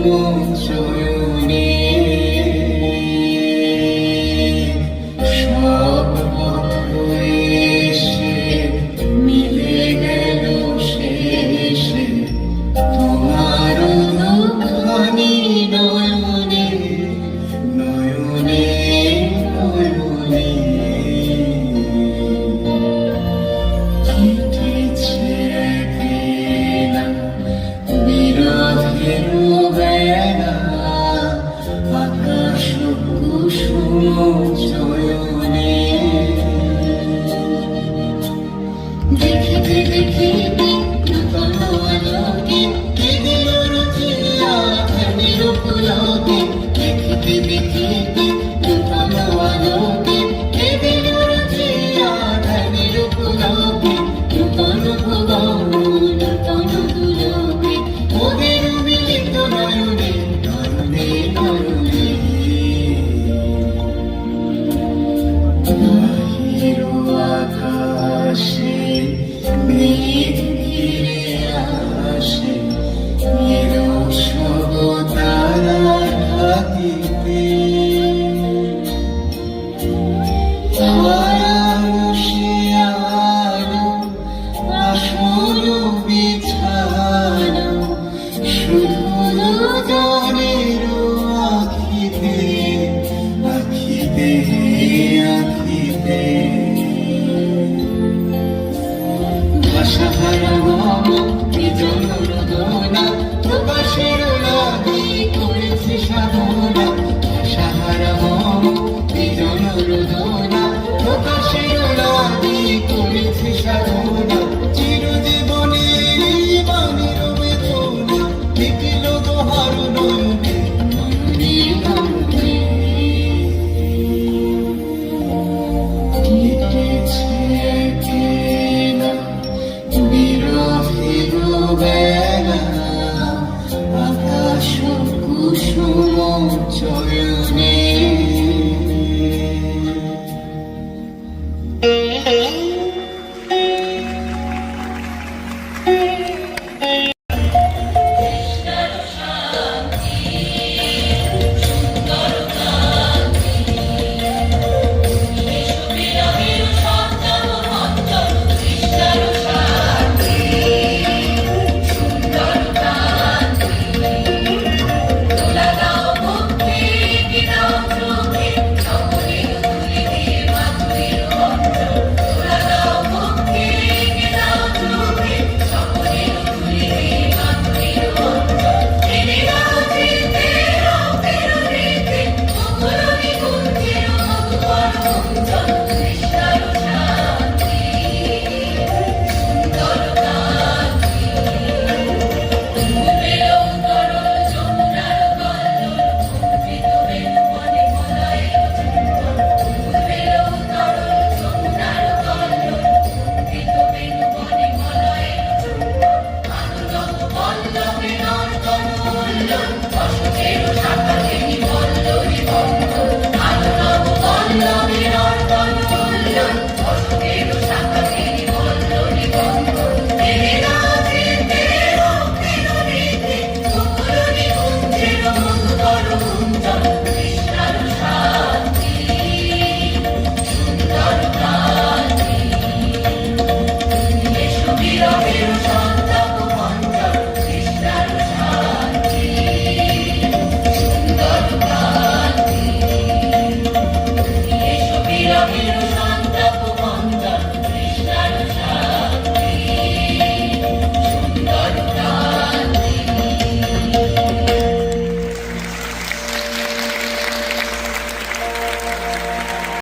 চয়নে সব পথ এসে মিলে গেল শেষে তোমার দুখানি নয়নে নয়নে নয়নে কেটেছে একলা বিরহের বেলা আকাশ কুসুম চয়নে দেখিতে দেখিতে নূতন আলোকে দিল রচিয়া ধ্যানের পুলকে দেখিতে দেখিতে নূতন আলোকে দিল রচিয়া ধ্যানের পুলকে নূতন ভুবন নূতন দুলোকে ওদের মিলিত নয়নে নয়নে নয়নে বাহির আকাশে মেঘ ঘিরে আসে এলো সব তারা ঢাকিতে তারা বসিয়ালো আসল বিছানো শুধু দুজনের আখিতে আখিতে আখিতে ভাষাহারা